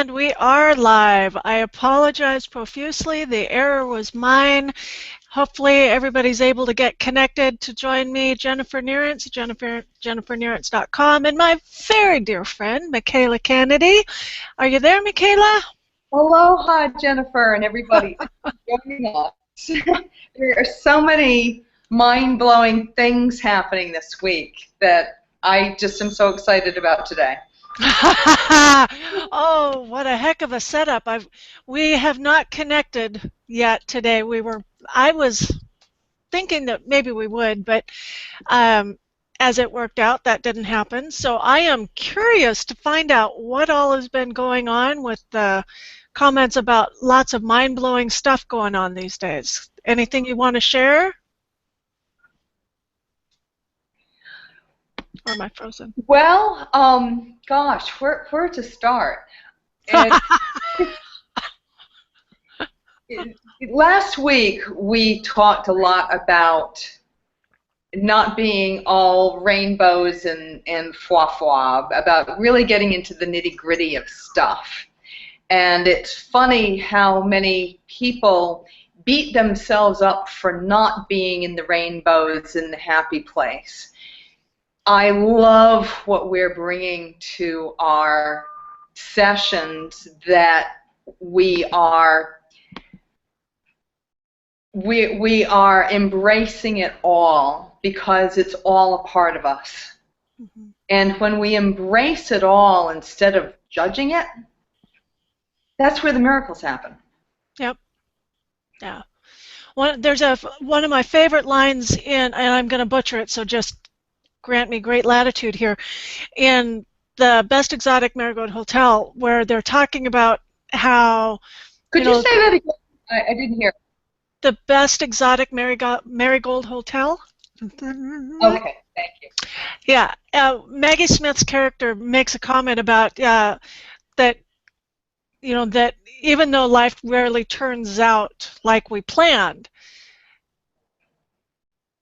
And we are live. I apologize profusely. The error was mine. Hopefully everybody's able to get connected to join me, Jennifer Nearance, jennifernearance.com, and my very dear friend, Michaela Kennedy. Are you there, Michaela? Aloha, Jennifer, and everybody joining us. There are so many mind-blowing things happening this week that I just am so excited about today. Oh, what a heck of a setup. We have not connected yet today. I was thinking that maybe we would, but as it worked out, that didn't happen. So I am curious to find out what all has been going on with the comments about lots of mind-blowing stuff going on these days. Anything you want to share? Or am I frozen? Well, gosh, where to start? Last week we talked a lot about not being all rainbows and foie, about really getting into the nitty-gritty of stuff. And it's funny how many people beat themselves up for not being in the rainbows and the happy place. I love what we're bringing to our sessions, that we are embracing it all because it's all a part of us. Mm-hmm. And when we embrace it all instead of judging it, that's where the miracles happen. Yep. Yeah. There's one of my favorite lines and I'm going to butcher it, so just grant me great latitude here, in the Best Exotic Marigold Hotel, where they're talking about how... Could you say that again? I didn't hear. The Best Exotic Marigold Hotel? Okay, thank you. Yeah, Maggie Smith's character makes a comment about that, that even though life rarely turns out like we planned,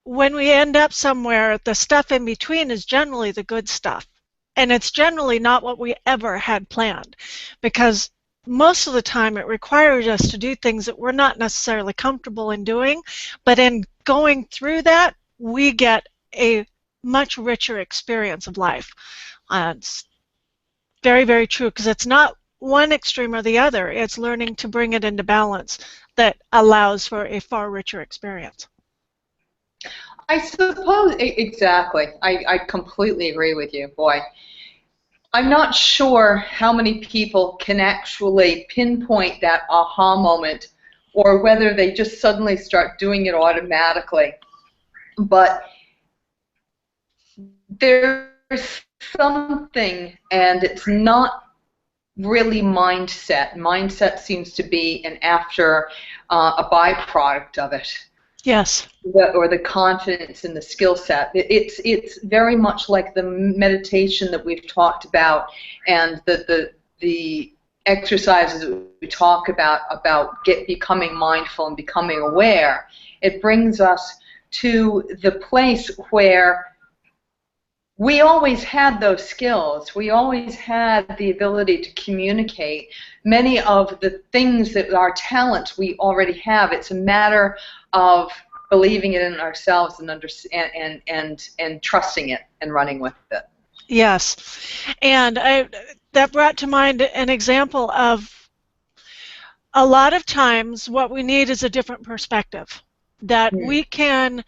when we end up somewhere, the stuff in between is generally the good stuff. And it's generally not what we ever had planned, because most of the time it requires us to do things that we're not necessarily comfortable in doing, but in going through that, we get a much richer experience of life. It's very, very true, because it's not one extreme or the other. It's learning to bring it into balance that allows for a far richer experience. I suppose, exactly. I completely agree with you, boy. I'm not sure how many people can actually pinpoint that aha moment, or whether they just suddenly start doing it automatically. But there's something, and it's not really mindset. Mindset seems to be a byproduct of it. Yes. Or the confidence in the skill set. It's very much like the meditation that we've talked about, and the exercises that we talk about becoming mindful and becoming aware. It brings us to the place where we always had those skills. We always had the ability to communicate. Many of the things that are talents we already have. It's a matter of believing it in ourselves and trusting it and running with it. Yes, and that brought to mind an example of a lot of times what we need is a different perspective. That we can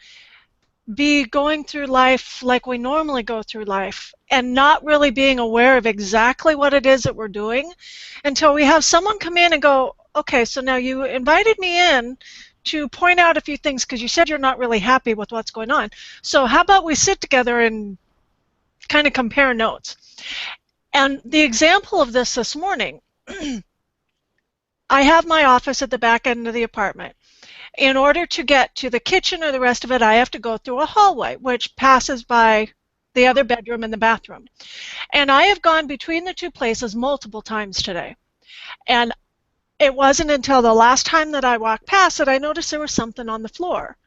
be going through life like we normally go through life and not really being aware of exactly what it is that we're doing until we have someone come in and go, okay, so now you invited me in to point out a few things because you said you're not really happy with what's going on. So how about we sit together and kind of compare notes? And the example of this morning, I have my office at the back end of the apartment. In order to get to the kitchen or the rest of it, I have to go through a hallway, which passes by the other bedroom and the bathroom. And I have gone between the two places multiple times today. And it wasn't until the last time that I walked past that I noticed there was something on the floor.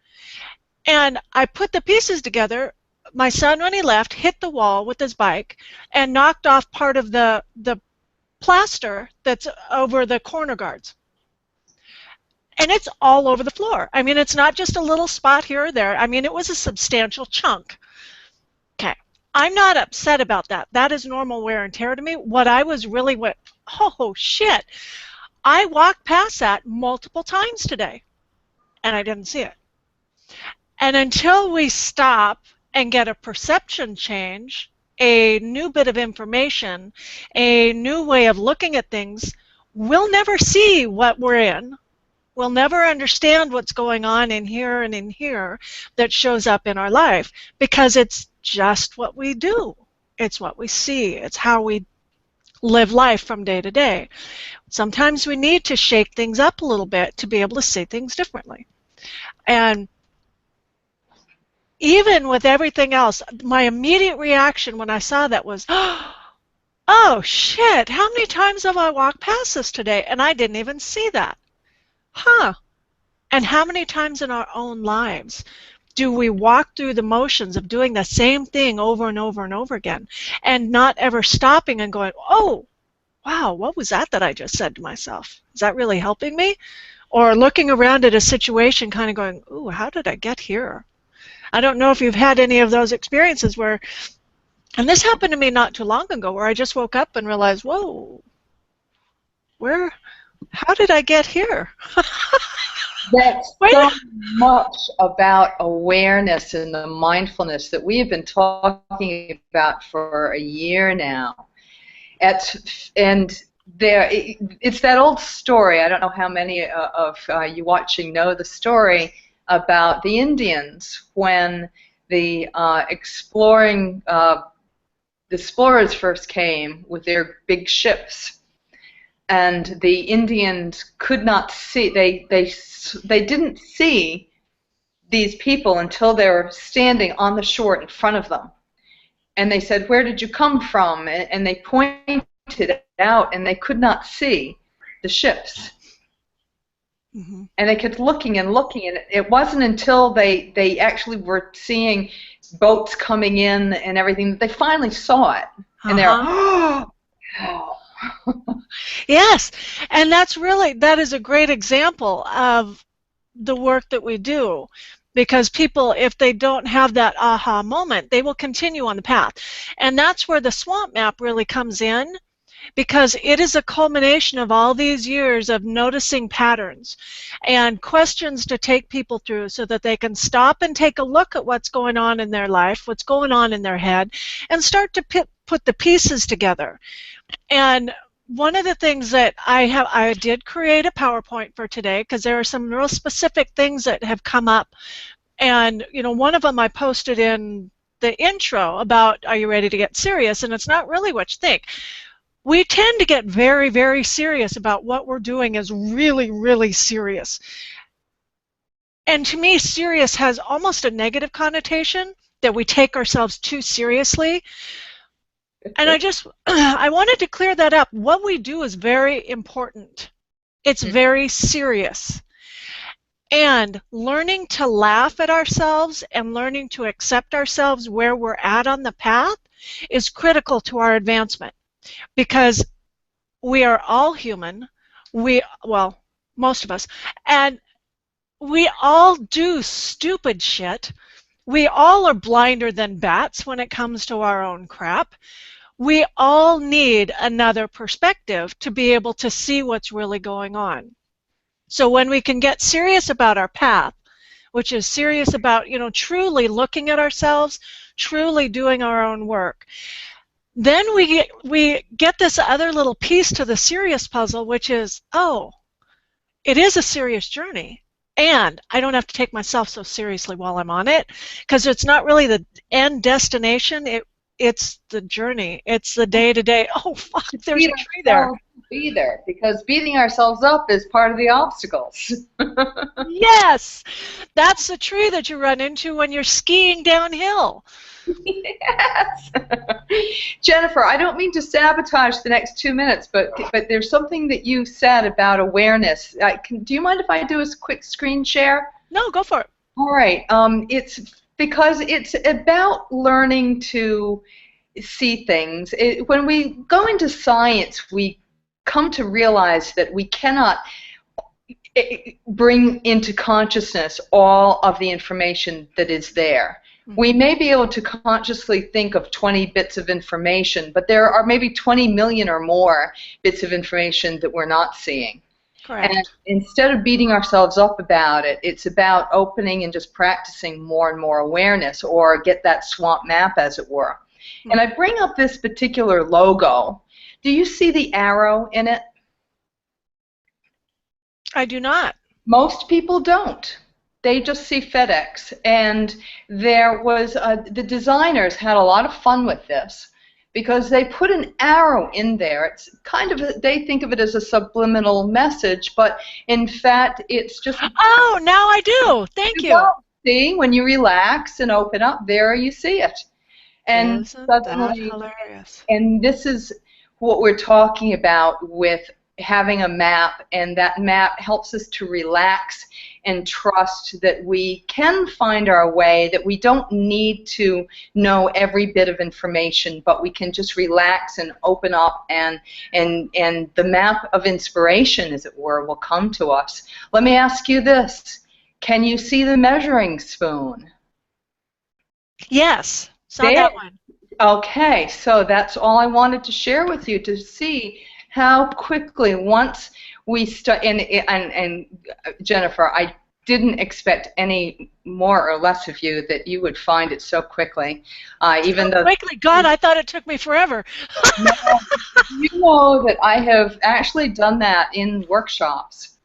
And I put the pieces together. My son, when he left, hit the wall with his bike and knocked off part of the plaster that's over the corner guards. And it's all over the floor. I mean, it's not just a little spot here or there. I mean, it was a substantial chunk. Okay. I'm not upset about that. That is normal wear and tear to me. What I was really went, oh, shit. I walked past that multiple times today, and I didn't see it. And until we stop and get a perception change, a new bit of information, a new way of looking at things, we'll never see what we're in. We'll never understand what's going on in here and in here that shows up in our life, because it's just what we do. It's what we see. It's how we live life from day to day. Sometimes we need to shake things up a little bit to be able to see things differently. And even with everything else, my immediate reaction when I saw that was, oh shit, how many times have I walked past this today and I didn't even see that? Huh. And how many times in our own lives do we walk through the motions of doing the same thing over and over and over again and not ever stopping and going, oh, wow, what was that I just said to myself? Is that really helping me? Or looking around at a situation kind of going, ooh, how did I get here? I don't know if you've had any of those experiences where, and this happened to me not too long ago, where I just woke up and realized, whoa, how did I get here? That's so much about awareness and the mindfulness that we have been talking about for a year now. It's that old story. I don't know how many of you watching know the story about the Indians when the explorers first came with their big ships, and the Indians could not see. They didn't see these people until they were standing on the shore in front of them, and they said, "Where did you come from?" And they pointed out, and they could not see the ships. Mm-hmm. And they kept looking and looking, and it wasn't until they actually were seeing boats coming in and everything that they finally saw it. And they're, oh. Yes, and that is a great example of the work that we do, because people, if they don't have that aha moment, they will continue on the path. And that's where the swamp map really comes in, because it is a culmination of all these years of noticing patterns and questions to take people through so that they can stop and take a look at what's going on in their life, what's going on in their head, and start to put the pieces together. And one of the things that I did create a PowerPoint for today, because there are some real specific things that have come up. And, you know, one of them I posted in the intro about, are you ready to get serious? And it's not really what you think. We tend to get very, very serious about what we're doing is really, really serious. And to me, serious has almost a negative connotation, that we take ourselves too seriously. And I wanted to clear that up. What we do is very important. It's very serious. And learning to laugh at ourselves and learning to accept ourselves where we're at on the path is critical to our advancement. Because we are all human, well, most of us, and we all do stupid shit. We all are blinder than bats when it comes to our own crap. We all need another perspective to be able to see what's really going on. So when we can get serious about our path, which is serious about, you know, truly looking at ourselves, truly doing our own work, then we get this other little piece to the serious puzzle, which is, oh, it is a serious journey, and I don't have to take myself so seriously while I'm on it, because it's not really the end destination. It's the journey. It's the day-to-day. Oh, fuck, there's a tree there. Be there, because beating ourselves up is part of the obstacles. Yes, that's the tree that you run into when you're skiing downhill. Yes. Jennifer, I don't mean to sabotage the next 2 minutes, but there's something that you said about awareness. Do you mind if I do a quick screen share? No, go for it. All right. It's because it's about learning to see things. When we go into science, we come to realize that we cannot bring into consciousness all of the information that is there. We may be able to consciously think of 20 bits of information, but there are maybe 20 million or more bits of information that we're not seeing. Correct. And instead of beating ourselves up about it, it's about opening and just practicing more and more awareness, or get that swamp map, as it were. And I bring up this particular logo. Do you see the arrow in it? I do not. Most people don't. They just see FedEx. And there was, the designers had a lot of fun with this, because they put an arrow in there. It's kind of, they think of it as a subliminal message, but in fact, it's just... Oh, now I do. Thank you. See, when you relax and open up, there you see it. And Isn't suddenly, that hilarious? and this is what we're talking about with having a map, and that map helps us to relax and trust that we can find our way, that we don't need to know every bit of information, but we can just relax and open up, and the map of inspiration, as it were, will come to us. Let me ask you this. Can you see the measuring spoon? Yes, saw that one. Okay, so that's all I wanted to share with you, to see how quickly, once we start, and Jennifer, I didn't expect any more or less of you that you would find it so quickly. Even though quickly, God, I thought it took me forever. No, you know that I have actually done that in workshops,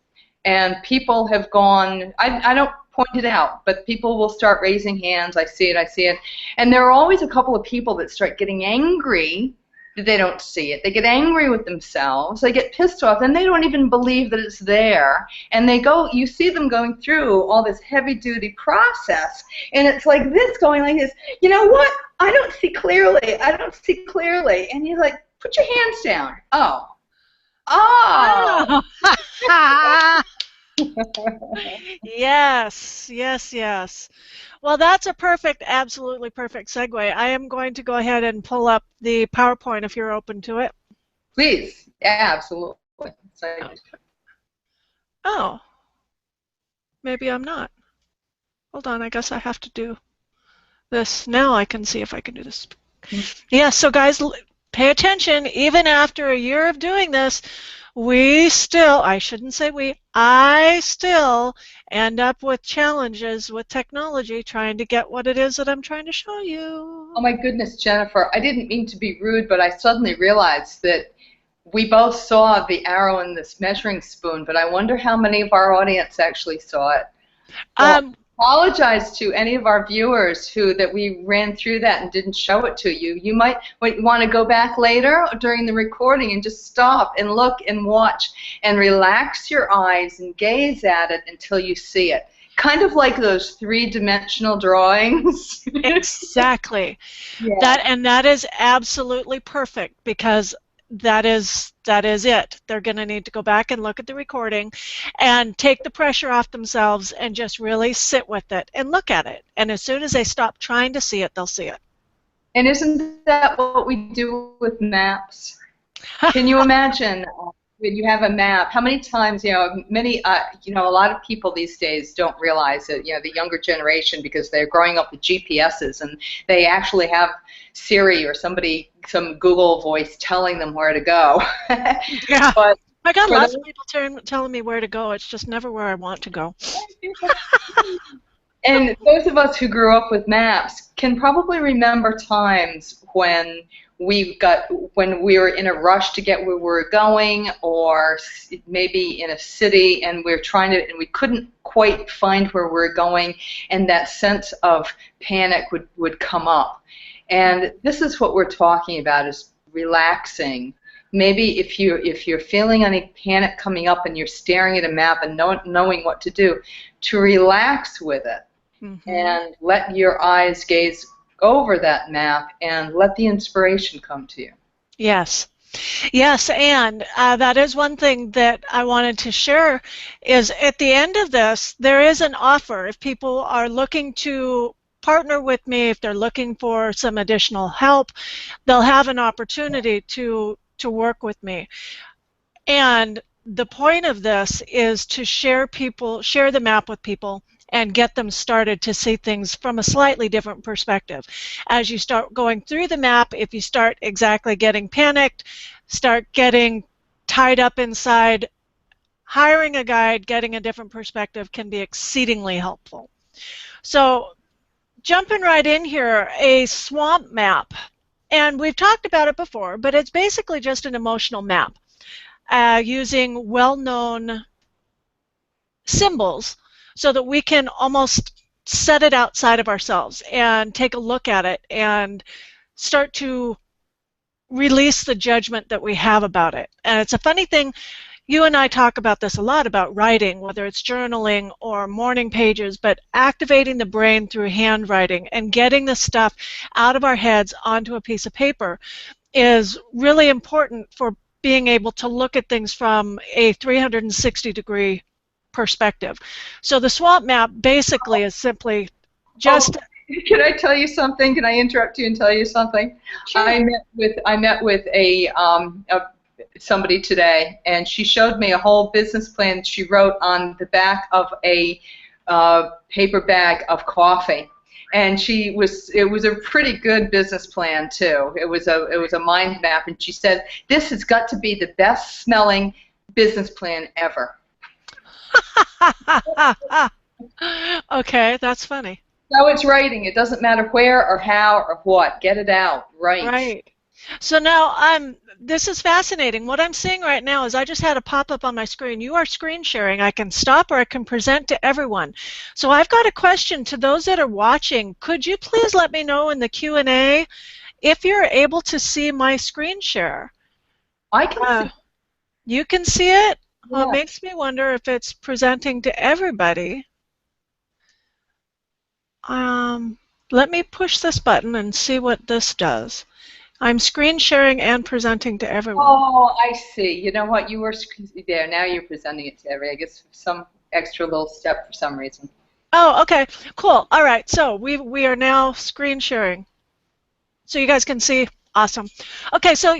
and people have gone, I don't point it out, but people will start raising hands. I see it, and there are always a couple of people that start getting angry that they don't see it. They get angry with themselves, they get pissed off, and they don't even believe that it's there. And they go, you see them going through all this heavy-duty process, and it's like this, going like this, you know what? I don't see clearly. I don't see clearly. And you're like, put your hands down. Oh. Oh. Yes, yes, yes. Well, that's a perfect, absolutely perfect segue. I am going to go ahead and pull up the PowerPoint if you're open to it. Please. Yeah, absolutely. Oh. Maybe I'm not. Hold on, I guess I have to do this. Now I can see if I can do this. Yeah, so guys, pay attention. Even after a year of doing this, we still, I shouldn't say we, I still end up with challenges with technology trying to get what it is that I'm trying to show you. Oh my goodness, Jennifer, I didn't mean to be rude, but I suddenly realized that we both saw the arrow in this measuring spoon, but I wonder how many of our audience actually saw it. Well, apologize to any of our viewers that we ran through that and didn't show it to you. You might want to go back later during the recording and just stop and look and watch and relax your eyes and gaze at it until you see it. Kind of like those three-dimensional drawings. Exactly. Yeah. That is absolutely perfect, because that is it. They're going to need to go back and look at the recording and take the pressure off themselves and just really sit with it and look at it. And as soon as they stop trying to see it, they'll see it. And isn't that what we do with maps? Can you imagine when you have a map, how many times, a lot of people these days don't realize that, the younger generation, because they're growing up with GPSs and they actually have Siri or some Google voice telling them where to go. Yeah. But I got lots of people telling me where to go. It's just never where I want to go. And those of us who grew up with maps can probably remember times when we were in a rush to get where we were going, or maybe in a city and and we couldn't quite find where we were going, and that sense of panic would come up. And this is what we're talking about, is relaxing. Maybe if you're feeling any panic coming up and you're staring at a map and knowing what to do, to relax with it. Mm-hmm. And let your eyes gaze over that map and let the inspiration come to you. Yes. Yes, and that is one thing that I wanted to share, is at the end of this, there is an offer. If people are looking to partner with me, if they're looking for some additional help, they'll have an opportunity to work with me. And the point of this is to share the map with people and get them started to see things from a slightly different perspective. As you start going through the map, if you start exactly getting panicked, start getting tied up inside, hiring a guide, getting a different perspective can be exceedingly helpful. So jumping right in here, a swamp map. And we've talked about it before, but it's basically just an emotional map using well-known symbols so that we can almost set it outside of ourselves and take a look at it and start to release the judgment that we have about it. And it's a funny thing, you and I talk about this a lot about writing, whether it's journaling or morning pages, but activating the brain through handwriting and getting the stuff out of our heads onto a piece of paper is really important for being able to look at things from a 360-degree perspective. So the swamp map basically is simply just... Can I tell you something? Can I interrupt you and tell you something? Sure. I met with somebody today, and she showed me a whole business plan she wrote on the back of a paper bag of coffee. And it was a pretty good business plan too. It was a mind map, and she said, "This has got to be the best smelling business plan ever." Okay, that's funny. So it's writing. It doesn't matter where or how or what. Get it out. Right. Right. So now this is fascinating. What I'm seeing right now is I just had a pop-up on my screen. You are screen sharing. I can stop or I can present to everyone. So I've got a question to those that are watching. Could you please let me know in the Q&A if you're able to see my screen share? I can see. You can see it? Yeah. Well, it makes me wonder if it's presenting to everybody. Let me push this button and see what this does. I'm screen sharing and presenting to everyone. Oh, I see. You know what? You were there. Now you're presenting it to everyone. I guess some extra little step for some reason. Oh, okay. Cool. All right. So we are now screen sharing. So you guys can see. Awesome. Okay. So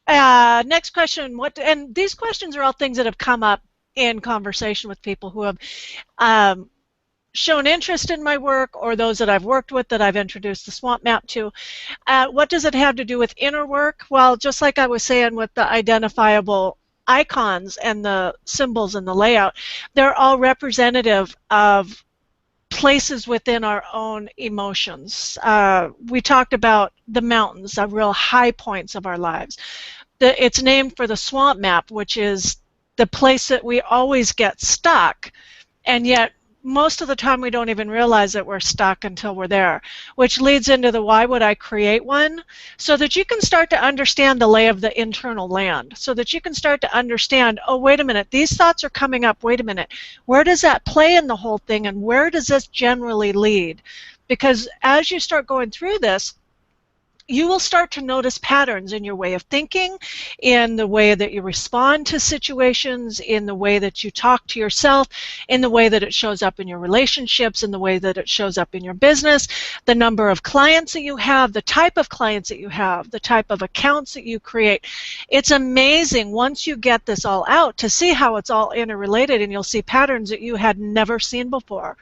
next question. And these questions are all things that have come up in conversation with people who have shown interest in my work, or those that I've worked with that I've introduced the swamp map to. What does it have to do with inner work? Well, just like I was saying with the identifiable icons and the symbols and the layout, they're all representative of places within our own emotions. We talked about the mountains, the real high points of our lives. It's named for the swamp map, which is the place that we always get stuck, and yet most of the time we don't even realize that we're stuck until we're there, which leads into the why would I create one, so that you can start to understand the lay of the internal land, so that you can start to understand, oh, wait a minute, these thoughts are coming up, wait a minute, where does that play in the whole thing, and where does this generally lead? Because as you start going through this, you will start to notice patterns in your way of thinking, in the way that you respond to situations, in the way that you talk to yourself, in the way that it shows up in your relationships, in the way that it shows up in your business, the number of clients that you have, the type of clients that you have, the type of accounts that you create. It's amazing once you get this all out to see how it's all interrelated, and you'll see patterns that you had never seen before.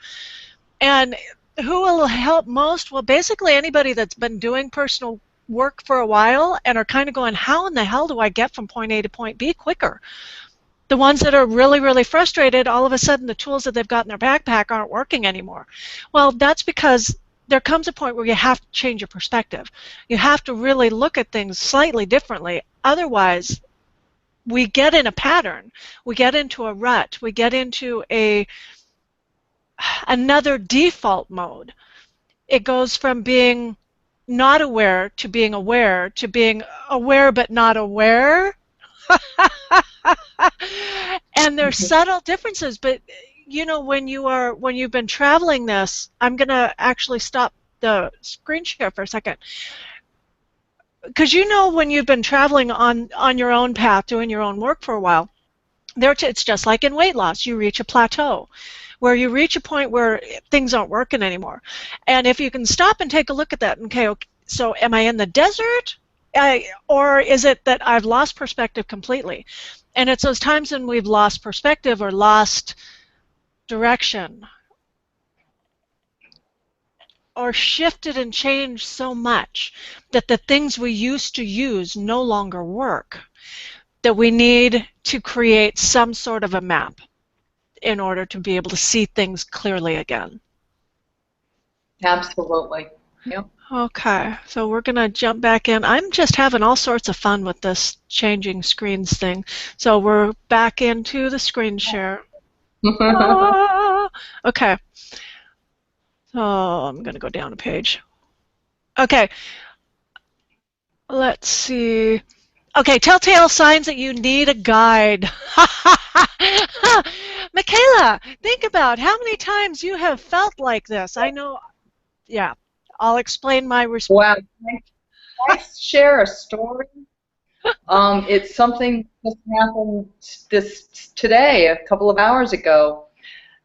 And who will help most? Well, basically anybody that's been doing personal work for a while and are kind of going, how in the hell do I get from point A to point B quicker? The ones that are really, really frustrated, all of a sudden the tools that they've got in their backpack aren't working anymore. Well, that's because there comes a point where you have to change your perspective. You have to really look at things slightly differently. Otherwise, we get in a pattern. We get into a rut. We get into another default mode. It goes from being not aware to being aware but not aware. And there's subtle differences, but you know, when you've been traveling this, I'm going to actually stop the screen share for a second. Because you know, when you've been traveling on your own path, doing your own work for a while, it's just like in weight loss. You reach a plateau where you reach a point where things aren't working anymore. And if you can stop and take a look at that, okay, so am I in the desert? or is it that I've lost perspective completely? And it's those times when we've lost perspective or lost direction or shifted and changed so much that the things we used to use no longer work, that we need to create some sort of a map in order to be able to see things clearly again. Absolutely. Yep. Okay, so we're going to jump back in. I'm just having all sorts of fun with this changing screens thing. So we're back into the screen share. Okay. So I'm going to go down a page. Okay. Let's see. Okay, telltale signs that you need a guide. Michaela, think about how many times you have felt like this. I know, yeah. I'll explain my response. Wow. Can I share a story? It's something that happened today, a couple of hours ago.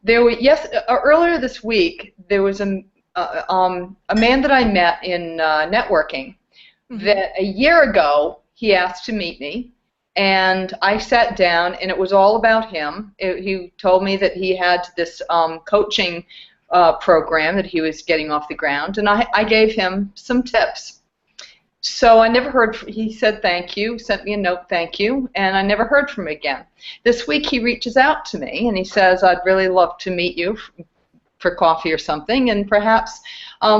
Earlier this week, there was a man that I met in networking. That a year ago he asked to meet me, and I sat down, and it was all about him. He told me that he had this coaching program that he was getting off the ground, and I gave him some tips. So I never heard. He said thank you, sent me a note, thank you, and I never heard from him again. This week he reaches out to me and he says, I'd really love to meet you for coffee or something, and perhaps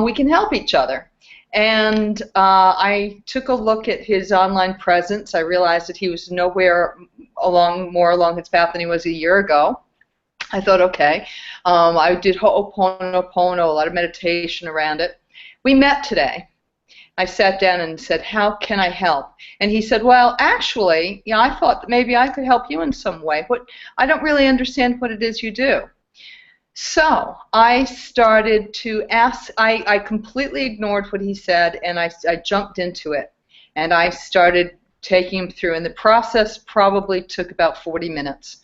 we can help each other. And I took a look at his online presence. I realized that he was nowhere more along his path than he was a year ago. I thought, okay. I did Ho'oponopono, a lot of meditation around it. We met today. I sat down and said, how can I help? And he said, well, actually, I thought that maybe I could help you in some way. I don't really understand what it is you do. So I started to ask. I completely ignored what he said, and I jumped into it. And I started taking him through, and the process probably took about 40 minutes.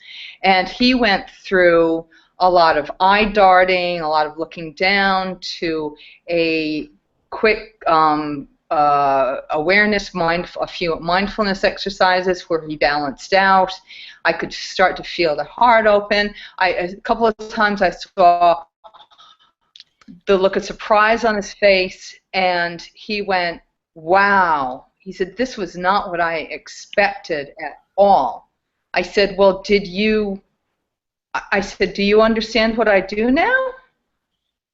And he went through a lot of eye darting, a lot of looking down, to a quick awareness, a few mindfulness exercises where he balanced out. I could start to feel the heart open. A couple of times I saw the look of surprise on his face, and he went, wow. He said, this was not what I expected at all. I said, well, I said, do you understand what I do now?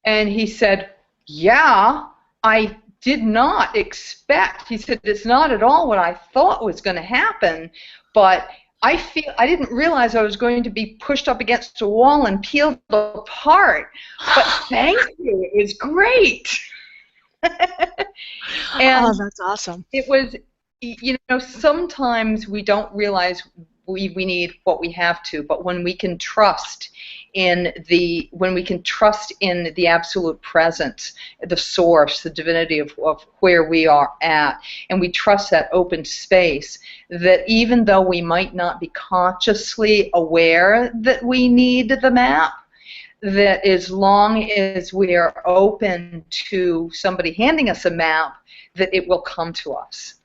And he said, yeah, I did not expect. He said, it's not at all what I thought was going to happen, but I didn't realize I was going to be pushed up against a wall and peeled apart. But thank you. It was great. And oh, that's awesome. It was, sometimes we don't realize we need what we have to, but when we can trust in the absolute presence, the source, the divinity of where we are at, and we trust that open space, that even though we might not be consciously aware that we need the map, that as long as we are open to somebody handing us a map, that it will come to us.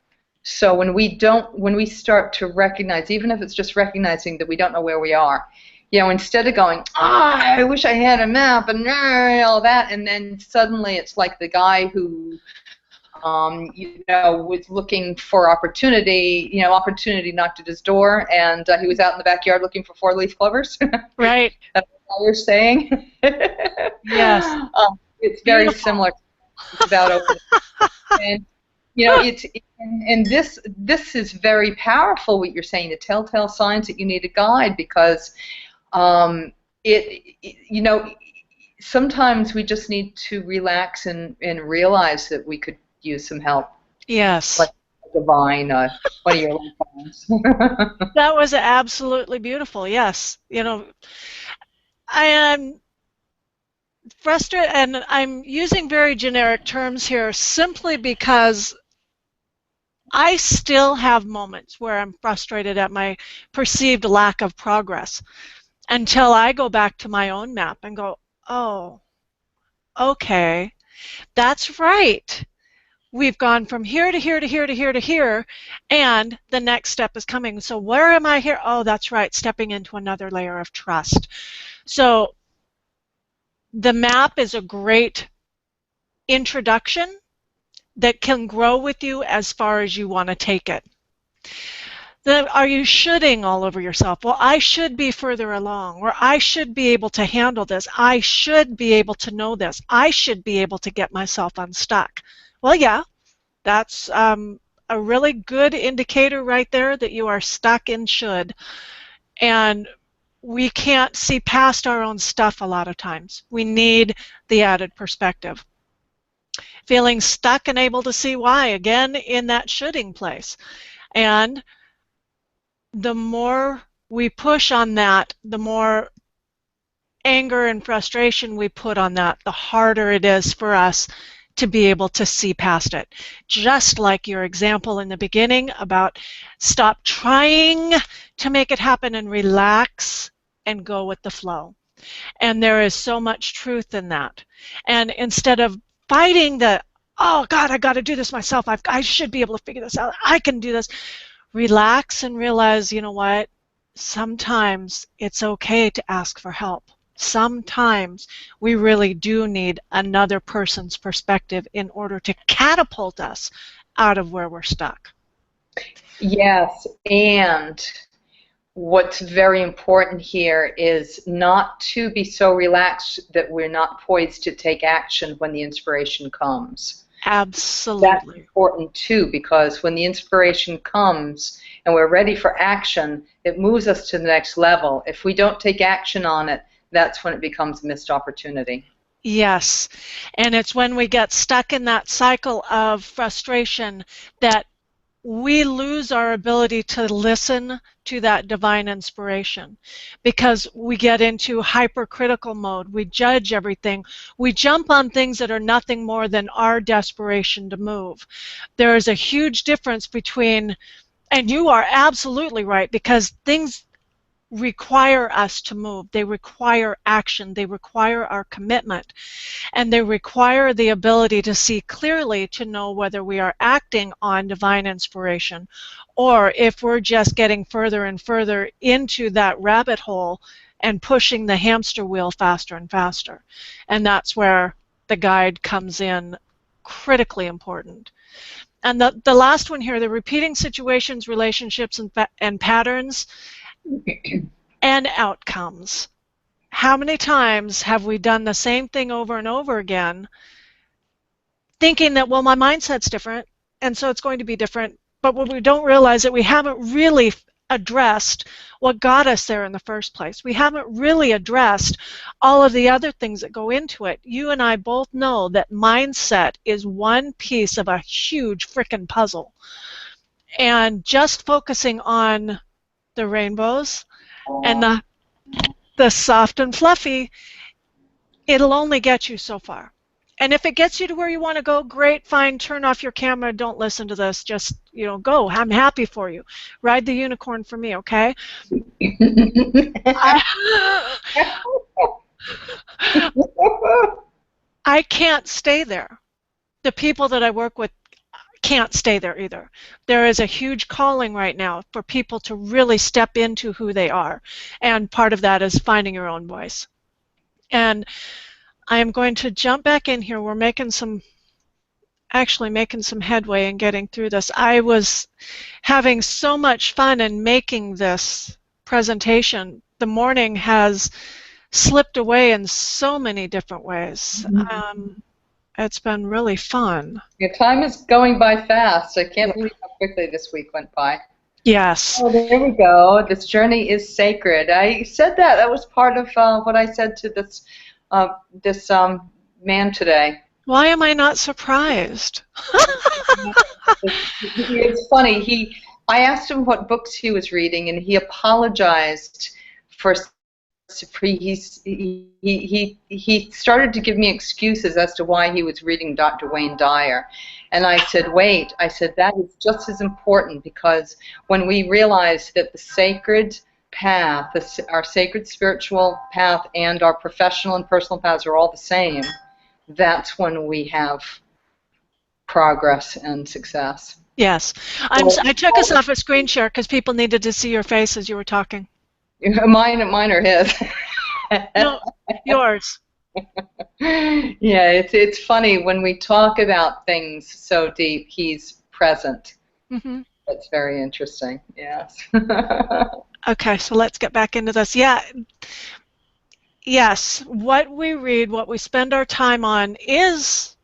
So when we start to recognize, even if it's just recognizing that we don't know where we are, instead of going, I wish I had a map and all that, and then suddenly it's like the guy who, was looking for opportunity, opportunity knocked at his door, and he was out in the backyard looking for four-leaf clovers. Right. That's what you're saying. Yes. It's very beautiful. Similar. It's about opening. And, and this is very powerful, what you're saying, the telltale signs that you need a guide, because sometimes we just need to relax and realize that we could use some help. Yes. Like divine, one of your lifelines. That was absolutely beautiful. Yes. I am frustrated, and I'm using very generic terms here simply because I still have moments where I'm frustrated at my perceived lack of progress until I go back to my own map and go, oh, okay, that's right. we've gone from here to here to here to here to here, and the next step is coming. So where am I here? Oh, that's right, stepping into another layer of trust. So the map is a great introduction that can grow with you as far as you want to take it. Then are you shoulding all over yourself? Well, I should be further along, or I should be able to handle this. I should be able to know this. I should be able to get myself unstuck. Well, yeah, that's a really good indicator right there that you are stuck in should. And we can't see past our own stuff a lot of times. We need the added perspective. Feeling stuck and able to see why, again, in that shoulding place. And the more we push on that, the more anger and frustration we put on that, the harder it is for us to be able to see past it. Just like your example in the beginning about stop trying to make it happen and relax and go with the flow. And there is so much truth in that. And instead of fighting the, oh God, I got to do this myself, I should be able to figure this out, I can do this, relax and realize, you know what, sometimes it's okay to ask for help. Sometimes we really do need another person's perspective in order to catapult us out of where we're stuck. Yes, and what's very important here is not to be so relaxed that we're not poised to take action when the inspiration comes. Absolutely. That's important too, because when the inspiration comes and we're ready for action, it moves us to the next level. If we don't take action on it, that's when it becomes a missed opportunity. Yes, and it's when we get stuck in that cycle of frustration that we lose our ability to listen to that divine inspiration, because we get into hypercritical mode. We judge everything. We jump on things that are nothing more than our desperation to move. There is a huge difference between, and you are absolutely right, because things require us to move. They require action. They require our commitment. And they require the ability to see clearly to know whether we are acting on divine inspiration or if we're just getting further and further into that rabbit hole and pushing the hamster wheel faster and faster. And that's where the guide comes in, critically important. And the last one here, the repeating situations, relationships, and patterns and outcomes. How many times have we done the same thing over and over again, thinking that, well, my mindset's different, and so it's going to be different, but what we don't realize that we haven't really addressed what got us there in the first place. We haven't really addressed all of the other things that go into it. You and I both know that mindset is one piece of a huge frickin' puzzle. And just focusing on the rainbows and the soft and fluffy, it'll only get you so far. And if it gets you to where you want to go, great, fine, turn off your camera, don't listen to this, just, go. I'm happy for you. Ride the unicorn for me, okay? I can't stay there. The people that I work with can't stay there either. There is a huge calling right now for people to really step into who they are, and part of that is finding your own voice. And I am going to jump back in here. We're actually making some headway in getting through this. I was having so much fun in making this presentation. The morning has slipped away in so many different ways. It's been really fun. Your time is going by fast. I can't believe how quickly this week went by. Yes. Oh, there we go. This journey is sacred. I said that. That was part of what I said to this man today. Why am I not surprised? It's funny. I asked him what books he was reading, and he apologized for. He started to give me excuses as to why he was reading Dr. Wayne Dyer. And I said, wait, that is just as important, because when we realize that the sacred path, our sacred spiritual path and our professional and personal paths are all the same, that's when we have progress and success. Yes. I took us off a screen share because people needed to see your face as you were talking. Mine or his? No, yours. Yeah, it's funny when we talk about things so deep, he's present. Mm-hmm. That's very interesting, yes. Okay, so let's get back into this. Yeah, yes, what we read, what we spend our time on is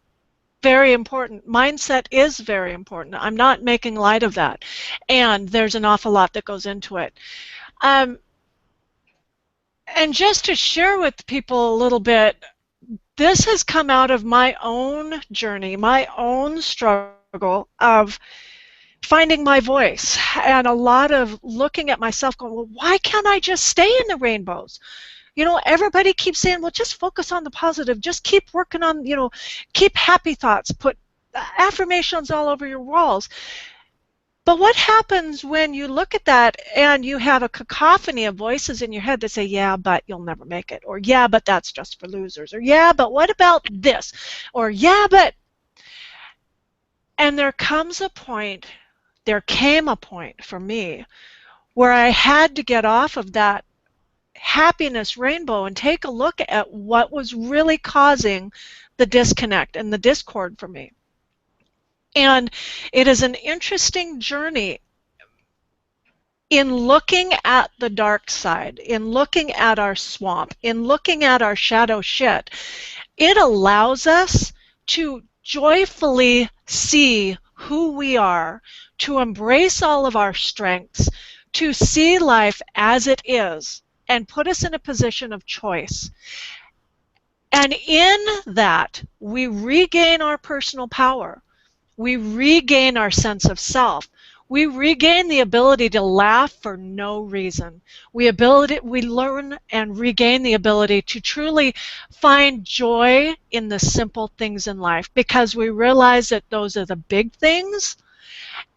very important. Mindset is very important. I'm not making light of that. And there's an awful lot that goes into it. And just to share with people a little bit, this has come out of my own journey, my own struggle of finding my voice, and a lot of looking at myself going, well, why can't I just stay in the rainbows? You know, everybody keeps saying, well, just focus on the positive. Just keep working on, you know, keep happy thoughts. Put affirmations all over your walls. But what happens when you look at that and you have a cacophony of voices in your head that say, yeah, but you'll never make it, or yeah, but that's just for losers, or yeah, but what about this, or yeah, but... And there came a point for me where I had to get off of that happiness rainbow and take a look at what was really causing the disconnect and the discord for me. And it is an interesting journey in looking at the dark side, in looking at our swamp, in looking at our shadow shit. It allows us to joyfully see who we are, to embrace all of our strengths, to see life as it is, and put us in a position of choice. And in that, we regain our personal power. We regain our sense of self. We regain the ability to laugh for no reason. We learn and regain the ability to truly find joy in the simple things in life, because we realize that those are the big things,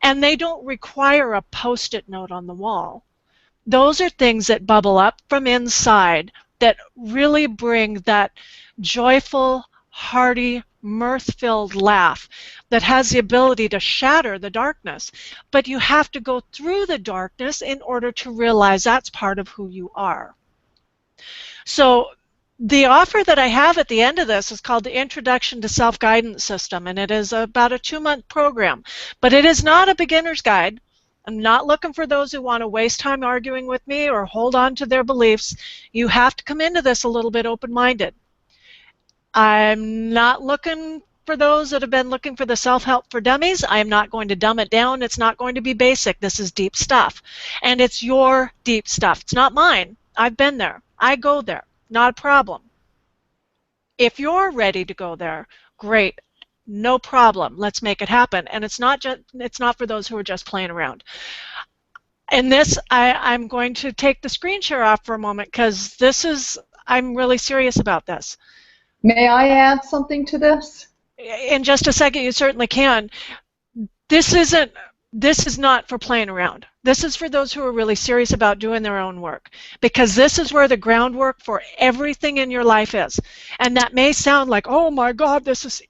and they don't require a Post-it note on the wall. Those are things that bubble up from inside that really bring that joyful, hearty, mirth-filled laugh that has the ability to shatter the darkness. But you have to go through the darkness in order to realize that's part of who you are. So the offer that I have at the end of this is called the Introduction to Self-Guidance System, and it is about a 2-month program. But it is not a beginner's guide. I'm not looking for those who want to waste time arguing with me or hold on to their beliefs. You have to come into this a little bit open-minded. I'm not looking for those that have been looking for the self-help for dummies. I am not going to dumb it down. It's not going to be basic. This is deep stuff. And it's your deep stuff. It's not mine. I've been there. I go there. Not a problem. If you're ready to go there, great. No problem. Let's make it happen. And it's not for those who are just playing around. And this, I'm going to take the screen share off for a moment, because I'm really serious about this. May I add something to this? In just a second, you certainly can. This is not for playing around. This is for those who are really serious about doing their own work, because this is where the groundwork for everything in your life is. And that may sound like, oh my God, this is...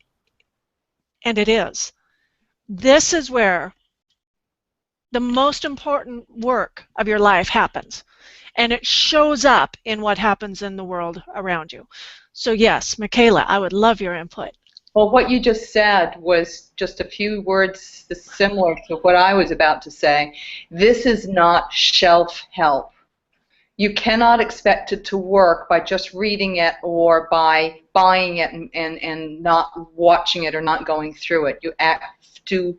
And it is. This is where the most important work of your life happens. And it shows up in what happens in the world around you. So yes, Michaela, I would love your input. Well, what you just said was just a few words similar to what I was about to say. This is not shelf help. You cannot expect it to work by just reading it or by buying it and not watching it or not going through it. You have to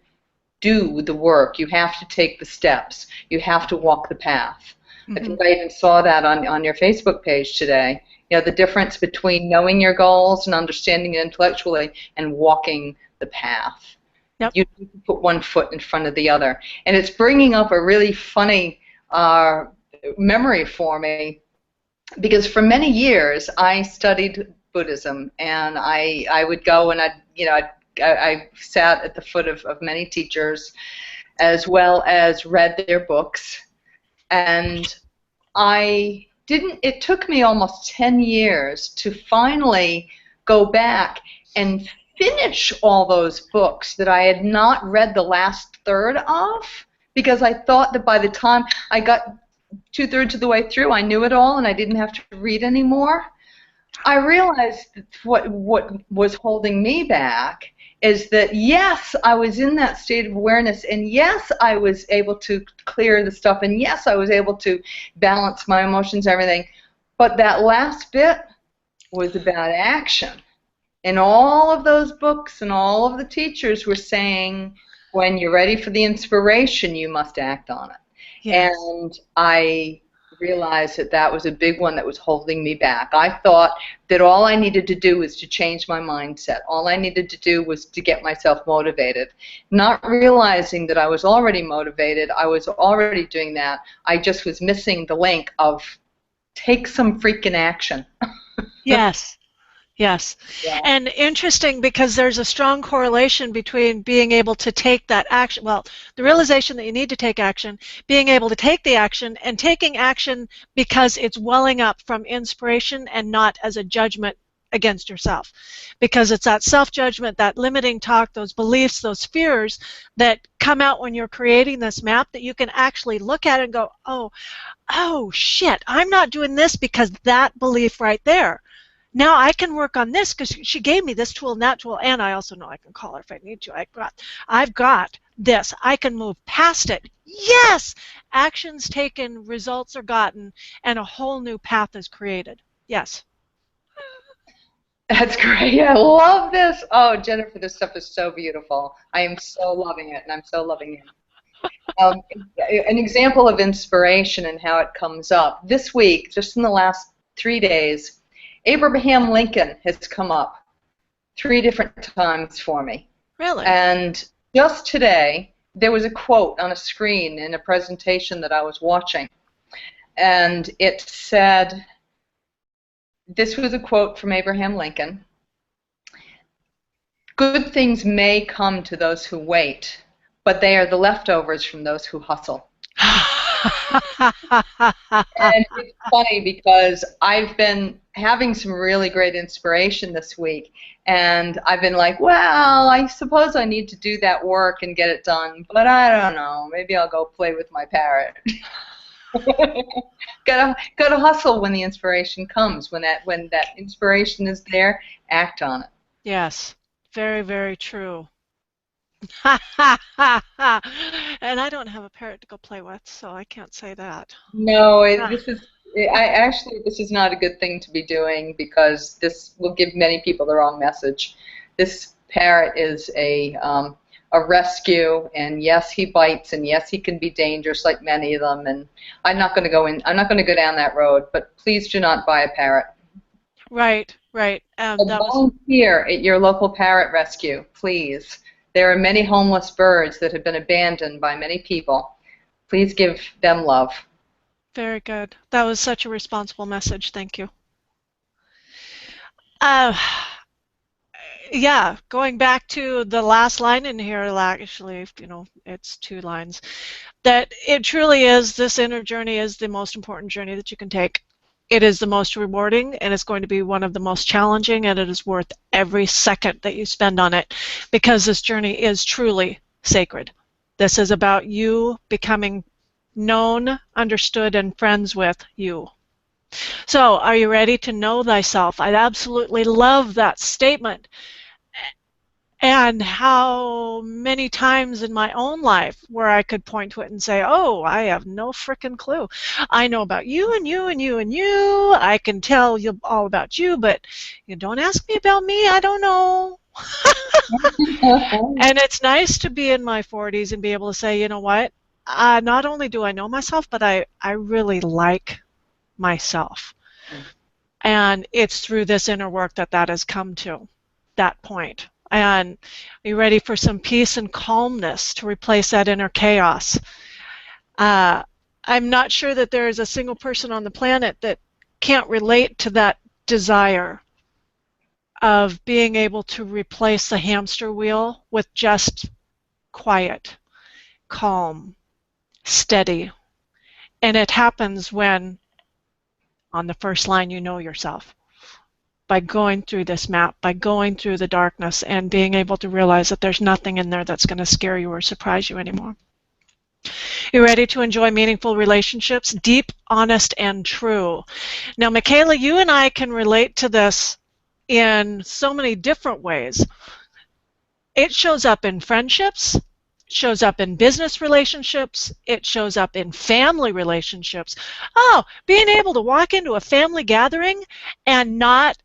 do the work. You have to take the steps. You have to walk the path. I think I even saw that on your Facebook page today. You know, the difference between knowing your goals and understanding it intellectually and walking the path. Yep. You need to put one foot in front of the other. And it's bringing up a really funny memory for me, because for many years I studied Buddhism, and I would go and I sat at the foot of many teachers, as well as read their books. And it took me almost 10 years to finally go back and finish all those books that I had not read the last third of, because I thought that by the time I got 2/3 of the way through, I knew it all and I didn't have to read anymore. I realized that what was holding me back is that, yes, I was in that state of awareness, and yes, I was able to clear the stuff, and yes, I was able to balance my emotions and everything, but that last bit was about action. And all of those books and all of the teachers were saying, when you're ready for the inspiration, you must act on it. Yes. And I realized that that was a big one that was holding me back. I thought that all I needed to do was to change my mindset. All I needed to do was to get myself motivated. Not realizing that I was already motivated, I was already doing that. I just was missing the link of take some freaking action. Yes. Yes. Yeah. And interesting, because there's a strong correlation between being able to take that action, well, the realization that you need to take action, being able to take the action, and taking action because it's welling up from inspiration and not as a judgment against yourself. Because it's that self-judgment, that limiting talk, those beliefs, those fears that come out when you're creating this map that you can actually look at and go, oh shit, I'm not doing this because that belief right there. Now I can work on this because she gave me this tool and that tool, and I also know I can call her if I need to. I've got this. I can move past it. Yes! Actions taken, results are gotten, and a whole new path is created. Yes. That's great. I love this. Oh, Jennifer, this stuff is so beautiful. I am so loving it, and I'm so loving it. An example of inspiration and how it comes up. This week, just in the last 3 days, Abraham Lincoln has come up 3 different times for me. Really? And just today, there was a quote on a screen in a presentation that I was watching. And it said, this was a quote from Abraham Lincoln: "Good things may come to those who wait, but they are the leftovers from those who hustle." And it's funny because I've been having some really great inspiration this week, and I've been like, well, I suppose I need to do that work and get it done, but I don't know, maybe I'll go play with my parrot. Gotta hustle when the inspiration comes. When that inspiration is there, act on it. Yes. Very, very true. And I don't have a parrot to go play with, so I can't say that. No, this is not a good thing to be doing, because this will give many people the wrong message. This parrot is a rescue, and yes, he bites, and yes, he can be dangerous, like many of them. And I'm not going to go down that road. But please do not buy a parrot. Right, right. Volunteer at your local parrot rescue, please. There are many homeless birds that have been abandoned by many people. Please give them love. Very good. That was such a responsible message. Thank you. Yeah, going back to the last line in here, actually, it's 2 lines, that it truly is, this inner journey is the most important journey that you can take. It is the most rewarding, and it's going to be one of the most challenging, and it is worth every second that you spend on it, because this journey is truly sacred. This is about you becoming known, understood, and friends with you. So, are you ready to know thyself? I absolutely love that statement. And how many times in my own life where I could point to it and say, oh, I have no frickin' clue. I know about you and you and you and you. I can tell you all about you, but you don't ask me about me. I don't know. And it's nice to be in my 40s and be able to say, you know what? Not only do I know myself, but I really like myself. And it's through this inner work that has come to that point. And are you ready for some peace and calmness to replace that inner chaos? I'm not sure that there is a single person on the planet that can't relate to that desire of being able to replace the hamster wheel with just quiet, calm, steady. And it happens when, on the first line, you know yourself. by going through this map, by going through the darkness and being able to realize that there's nothing in there that's going to scare you or surprise you anymore. You ready to enjoy meaningful relationships? Deep, honest, and true. Now, Michaela, you and I can relate to this in so many different ways. It shows up in friendships, shows up in business relationships, it shows up in family relationships. Oh, being able to walk into a family gathering and not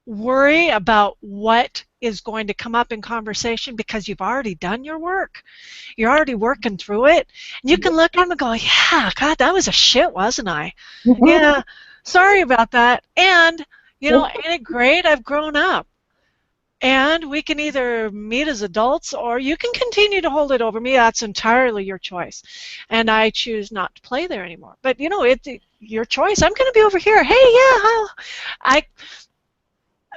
worry about what is going to come up in conversation because you've already done your work. You're already working through it. And you can look at them and go, yeah, God, that was a shit, wasn't I? Yeah, sorry about that. And, you know, ain't it great? I've grown up. And we can either meet as adults or you can continue to hold it over me. That's entirely your choice. And I choose not to play there anymore. But, you know, it's your choice. I'm going to be over here. Hey, yeah.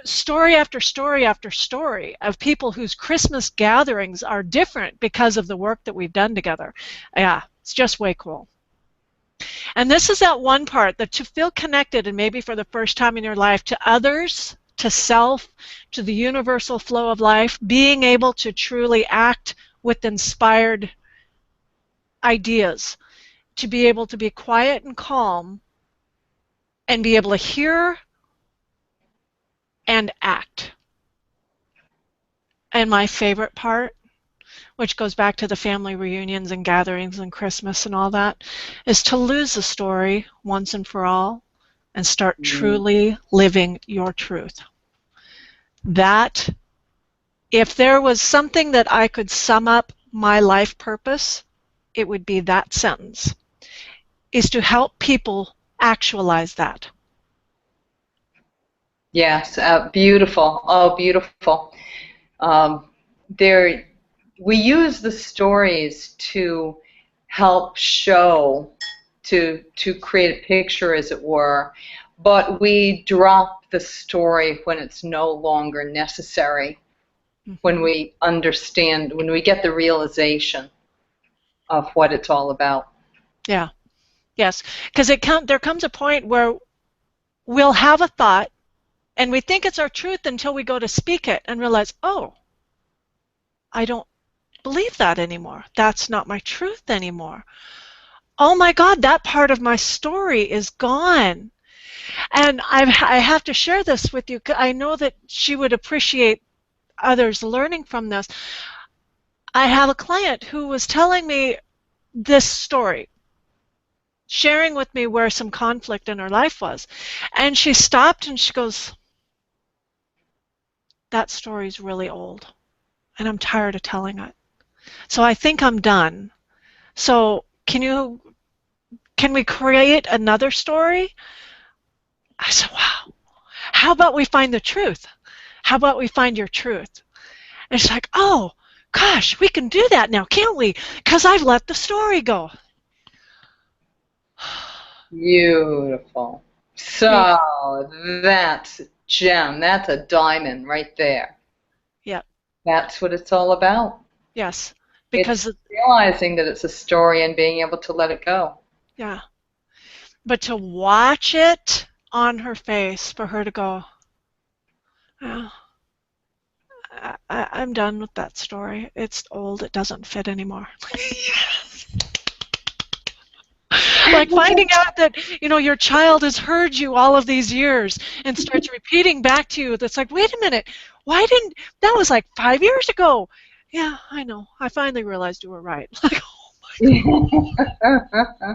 Story after story after story of people whose Christmas gatherings are different because of the work that we've done together. Yeah, it's just way cool. And this is that one part, that to feel connected, and maybe for the first time in your life, to others, to self, to the universal flow of life, being able to truly act with inspired ideas, to be able to be quiet and calm and be able to hear and act. And my favorite part, which goes back to the family reunions and gatherings and Christmas and all that, is to lose the story once and for all and start truly living your truth. That, if there was something that I could sum up my life purpose, it would be that sentence, is to help people actualize that. Yes, beautiful. Oh, beautiful. We use the stories to help show, to create a picture, as it were, but we drop the story when it's no longer necessary, when we understand, when we get the realization of what it's all about. Yeah, yes, because there comes a point where we'll have a thought and we think it's our truth until we go to speak it and realize, oh, I don't believe that anymore. That's not my truth anymore. Oh my God, that part of my story is gone. And I have to share this with you. I know that she would appreciate others learning from this. I have a client who was telling me this story, sharing with me where some conflict in her life was. And she stopped and she goes, that story's really old, and I'm tired of telling it. So I think I'm done. So can we create another story? I said, wow. How about we find the truth? How about we find your truth? And she's like, oh, gosh, we can do that now, can't we? Because I've let the story go. Beautiful. So that's a gem. That's a diamond right there. Yeah. That's what it's all about. Yes. Because it's realizing that it's a story and being able to let it go. Yeah. But to watch it on her face, for her to go, oh, I'm done with that story. It's old. It doesn't fit anymore. Like finding out that, you know, your child has heard you all of these years and starts repeating back to you. That's like, wait a minute. That was like 5 years ago. Yeah, I know. I finally realized you were right. Like, oh my God.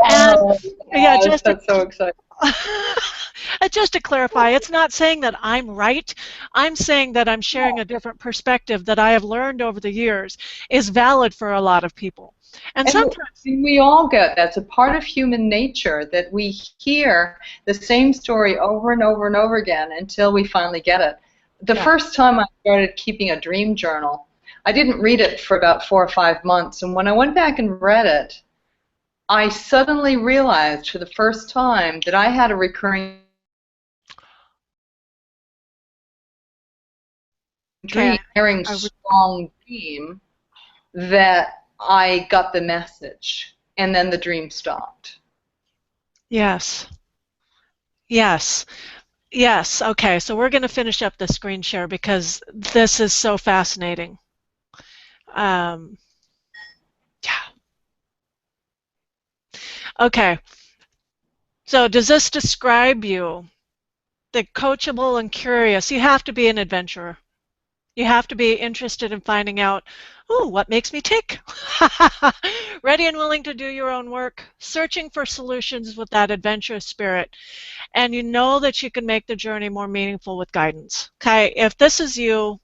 And yeah, that's so exciting. Just to clarify, it's not saying that I'm right. I'm saying that I'm sharing a different perspective that I have learned over the years is valid for a lot of people. And sometimes we all get that's a part of human nature, that we hear the same story over and over and over again until we finally get it. The first time I started keeping a dream journal, I didn't read it for about 4 or 5 months, and when I went back and read it, I suddenly realized for the first time that I had a recurring dream, hearing strong dream, that I got the message, and then the dream stopped. Yes. Yes. Yes, okay, so we're going to finish up the screen share because this is so fascinating. Um, yeah. Okay, so does this describe you? The coachable and curious. You have to be an adventurer. You have to be interested in finding out, ooh, what makes me tick? Ready and willing to do your own work, searching for solutions with that adventurous spirit. And you know that you can make the journey more meaningful with guidance. Okay, if this is you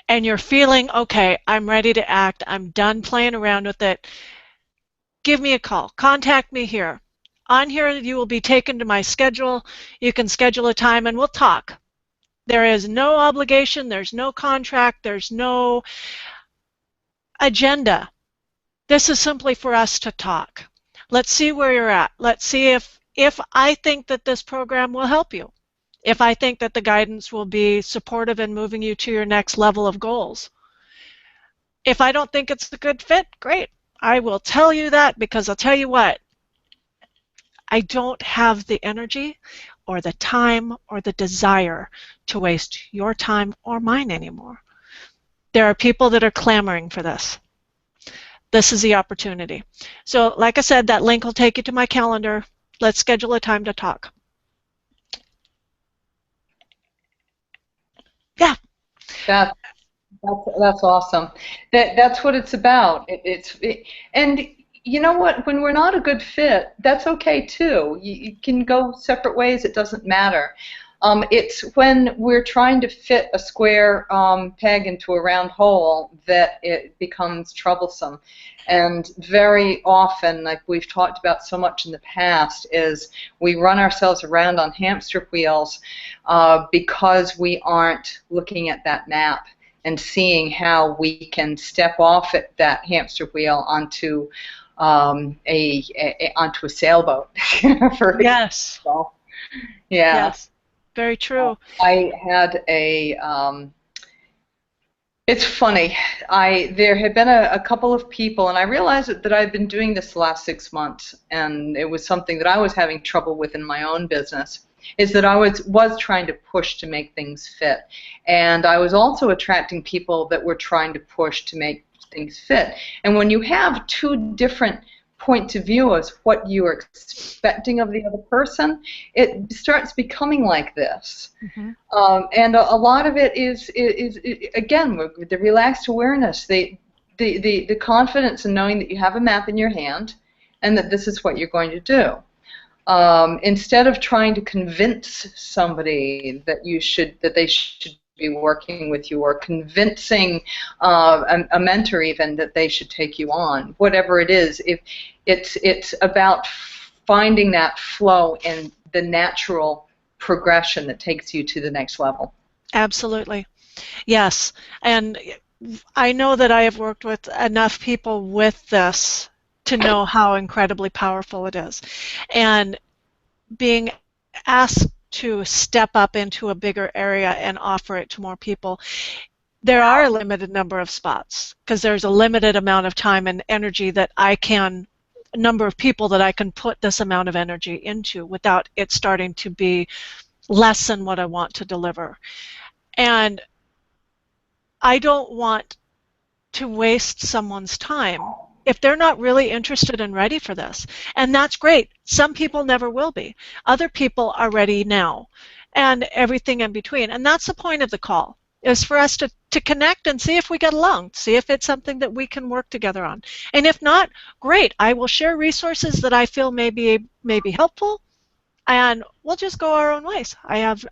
and you're feeling, okay, I'm ready to act, I'm done playing around with it, give me a call. Contact me here. On here, you will be taken to my schedule. You can schedule a time and we'll talk. There is no obligation, there's no contract, there's no agenda. This is simply for us to talk. Let's see where you're at. Let's see if I think that this program will help you. If I think that the guidance will be supportive in moving you to your next level of goals. If I don't think it's a good fit, great. I will tell you that because I'll tell you what, I don't have the energy or the time or the desire to waste your time or mine anymore. There are people that are clamoring for this. This is the opportunity. So like I said, that link will take you to my calendar. Let's schedule a time to talk. Yeah. That's awesome. That's what it's about. And you know what? When we're not a good fit, that's okay too. You can go separate ways. It doesn't matter. It's when we're trying to fit a square peg into a round hole that it becomes troublesome. And very often, like we've talked about so much in the past, is we run ourselves around on hamster wheels because we aren't looking at that map and seeing how we can step off at that hamster wheel onto onto a sailboat, for Yes. example. Yeah. Yes. Very true. I had a it's funny. There had been a couple of people, and I realized that I've been doing this the last 6 months, and it was something that I was having trouble with in my own business, is that I was trying to push to make things fit. And I was also attracting people that were trying to push to make things fit. And when you have two different points of view as what you are expecting of the other person, it starts becoming like this. Mm-hmm. And a lot of it is again, the relaxed awareness, the confidence in knowing that you have a map in your hand and that this is what you're going to do. Instead of trying to convince somebody that they should be working with you, or convincing a mentor even that they should take you on, whatever it is, if it's about finding that flow and the natural progression that takes you to the next level. Absolutely. Yes. And I know that I have worked with enough people with this to know how incredibly powerful it is. And being asked to step up into a bigger area and offer it to more people, there are a limited number of spots because there's a limited amount of time and energy that number of people that I can put this amount of energy into without it starting to be less than what I want to deliver. And I don't want to waste someone's time if they're not really interested and ready for this. And that's great. Some people never will be. Other people are ready now, and everything in between. And that's the point of the call, is for us to connect and see if we get along, see if it's something that we can work together on. And if not, great. I will share resources that I feel may be helpful, and we'll just go our own ways. I have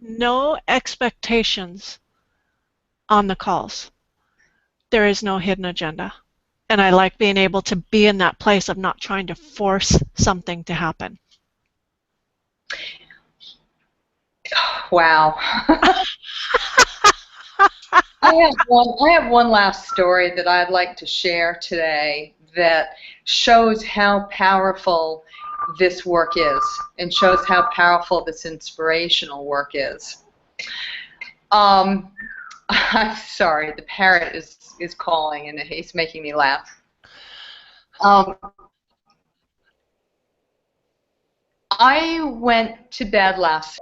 no expectations on the calls. There is no hidden agenda. And I like being able to be in that place of not trying to force something to happen. Wow. I have one last story that I'd like to share today that shows how powerful this work is and shows how powerful this inspirational work is. I'm sorry, the parrot is calling and he's making me laugh. Um, I went to bed last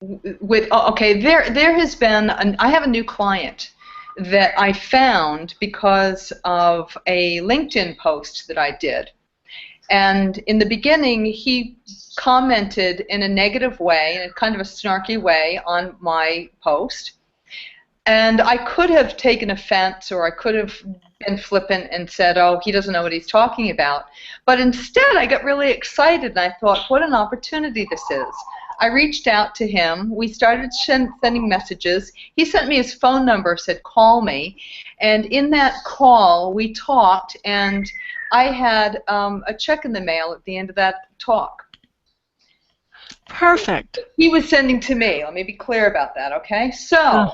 with, okay, there has been, I have a new client that I found because of a LinkedIn post that I did. And in the beginning, he commented in a negative way, in a kind of a snarky way, on my post. And I could have taken offense, or I could have been flippant and said, oh, he doesn't know what he's talking about. But instead, I got really excited, and I thought, what an opportunity this is. I reached out to him. We started sending messages. He sent me his phone number, said, call me. And in that call, we talked, and I had a check in the mail at the end of that talk. Perfect. He was sending to me. Let me be clear about that, okay? So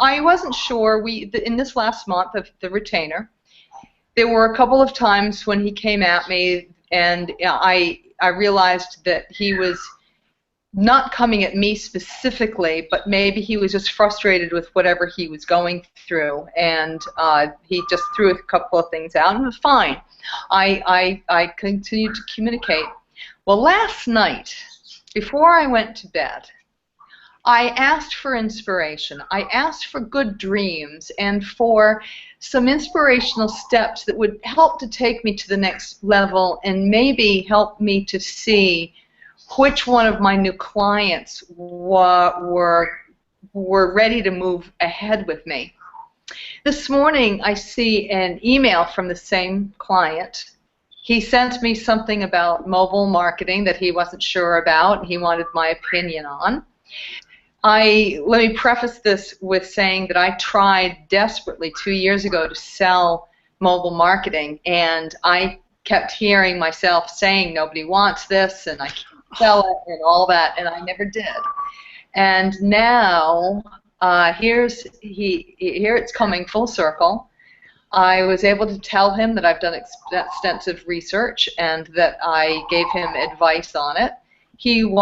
I wasn't sure. In this last month of the retainer, there were a couple of times when he came at me, and I realized that he was not coming at me specifically, but maybe he was just frustrated with whatever he was going through, and he just threw a couple of things out, and it was fine. I continued to communicate. Well, last night, before I went to bed, I asked for inspiration. I asked for good dreams and for some inspirational steps that would help to take me to the next level and maybe help me to see which one of my new clients were ready to move ahead with me. This morning, I see an email from the same client. He sent me something about mobile marketing that he wasn't sure about, and he wanted my opinion on. Let me preface this with saying that I tried desperately 2 years ago to sell mobile marketing, and I kept hearing myself saying nobody wants this, and I can't sell it, and all that, and I never did. And now, here it's coming full circle. I was able to tell him that I've done extensive research and that I gave him advice on it. In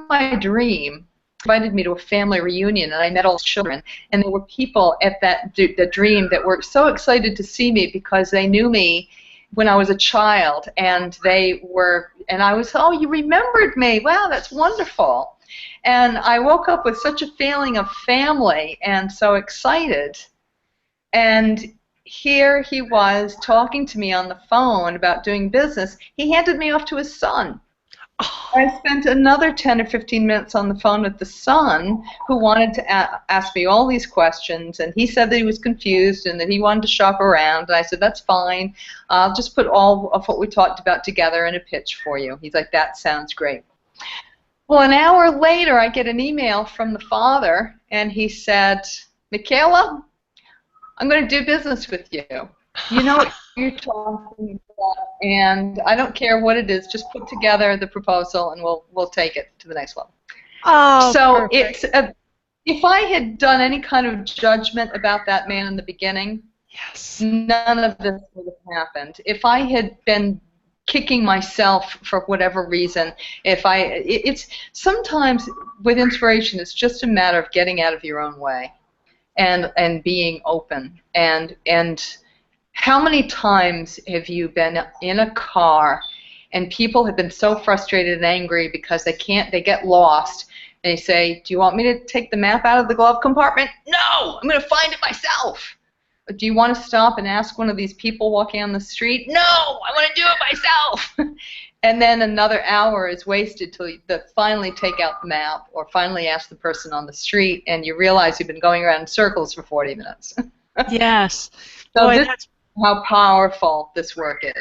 my dream, invited me to a family reunion, and I met all the children, and there were people at the dream that were so excited to see me because they knew me when I was a child, and I was, oh, you remembered me, wow, that's wonderful. And I woke up with such a feeling of family and so excited. And here he was talking to me on the phone about doing business. He handed me off to his son. I spent another 10 or 15 minutes on the phone with the son, who wanted to ask me all these questions, and he said that he was confused and that he wanted to shop around, and I said, that's fine. I'll just put all of what we talked about together in a pitch for you. He's like, that sounds great. Well, an hour later, I get an email from the father, and he said, Michaela, I'm going to do business with you. You know what you're talking about, and I don't care what it is. Just put together the proposal, and we'll take it to the next level. Oh, so perfect. If I had done any kind of judgment about that man in the beginning, yes, none of this would have happened. If I had been kicking myself for whatever reason, it's sometimes with inspiration, it's just a matter of getting out of your own way and being open. And how many times have you been in a car and people have been so frustrated and angry because they get lost, and they say, do you want me to take the map out of the glove compartment? No, I'm going to find it myself. Do you want to stop and ask one of these people walking on the street? No, I want to do it myself. And then another hour is wasted till you finally take out the map or finally ask the person on the street, and you realize you've been going around in circles for 40 minutes. Yes. So Boy, this is how powerful this work is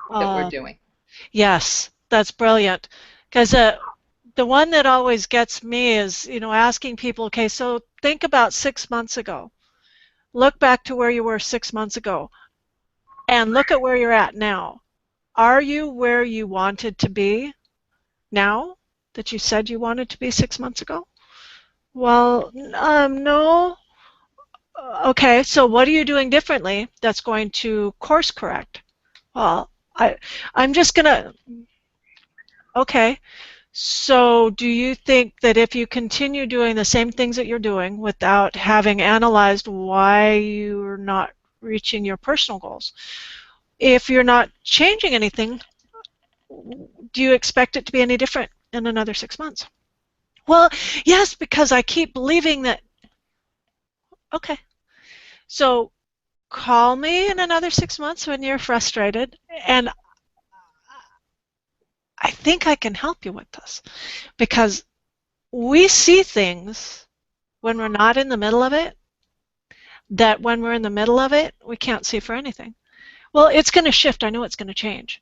that we're doing. Yes, that's brilliant. Because the one that always gets me is, asking people, okay, so think about 6 months ago. Look back to where you were 6 months ago and look at where you're at now. Are you where you wanted to be now that you said you wanted to be 6 months ago? Well, no. Okay, so what are you doing differently that's going to course correct? Well, I'm just going to, okay. So do you think that if you continue doing the same things that you're doing without having analyzed why you're not reaching your personal goals, if you're not changing anything, do you expect it to be any different in another 6 months? Well, yes, because I keep believing that. Okay, so call me in another 6 months when you're frustrated, and I think I can help you with this, because we see things when we're not in the middle of it, that when we're in the middle of it, we can't see for anything. Well, it's going to shift. I know it's going to change.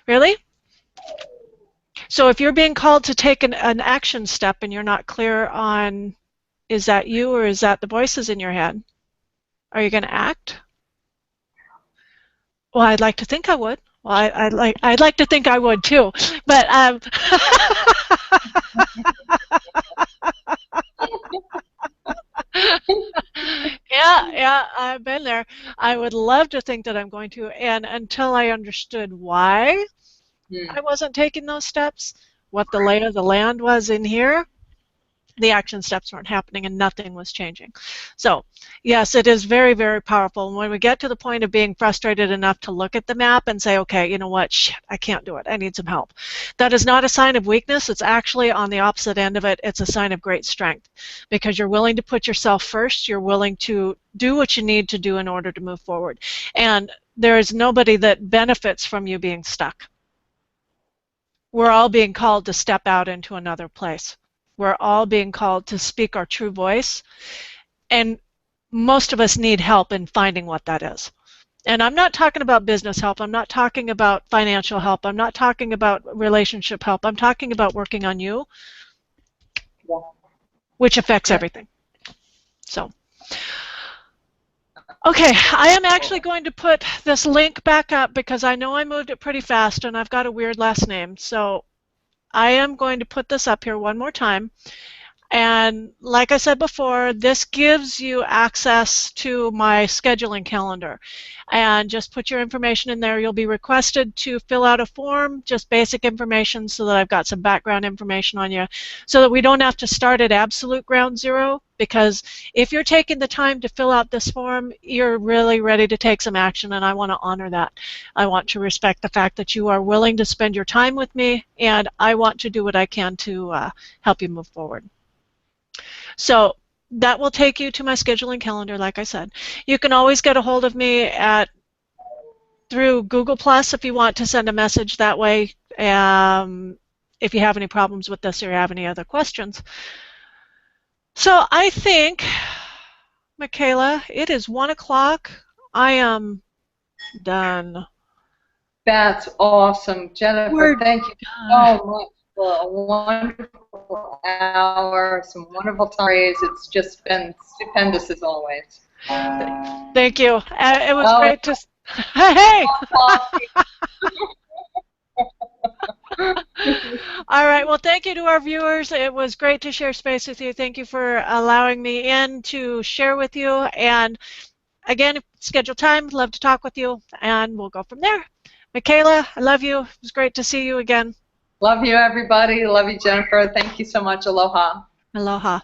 Really? So if you're being called to take an action step and you're not clear on, is that you or is that the voices in your head, are you going to act? Well, I'd like to think I would. Well, I'd like to think I would too, but yeah, I've been there. I would love to think that I'm going to, and until I understood why I wasn't taking those steps, what the lay of the land was in here, the action steps weren't happening and nothing was changing. So yes, it is very, very powerful. And when we get to the point of being frustrated enough to look at the map and say, okay, you know what, shit, I can't do it, I need some help. That is not a sign of weakness. It's actually on the opposite end of it. It's a sign of great strength, because you're willing to put yourself first. You're willing to do what you need to do in order to move forward. And there is nobody that benefits from you being stuck. We're all being called to step out into another place. We're all being called to speak our true voice, and most of us need help in finding what that is. And I'm not talking about business help. I'm not talking about financial help. I'm not talking about relationship help. I'm talking about working on you, which affects everything. So, okay, I am actually going to put this link back up because I know I moved it pretty fast and I've got a weird last name. So I am going to put this up here one more time. And like I said before, this gives you access to my scheduling calendar. And just put your information in there. You'll be requested to fill out a form, just basic information, so that I've got some background information on you, so that we don't have to start at absolute ground zero. Because if you're taking the time to fill out this form, you're really ready to take some action, and I want to honor that. I want to respect the fact that you are willing to spend your time with me, and I want to do what I can to help you move forward. So that will take you to my scheduling calendar, like I said. You can always get a hold of me through Google Plus if you want to send a message that way, if you have any problems with this or you have any other questions. So I think, Michaela, it is 1 o'clock. I am done. That's awesome. Jennifer, thank you so much for a wonderful hour, some wonderful stories. It's just been stupendous as always. Thank you. It was great to... Hey! All right. Well, thank you to our viewers. It was great to share space with you. Thank you for allowing me in to share with you. And again, schedule time. Love to talk with you, and we'll go from there. Michaela, I love you. It was great to see you again. Love you, everybody. Love you, Jennifer. Thank you so much. Aloha. Aloha.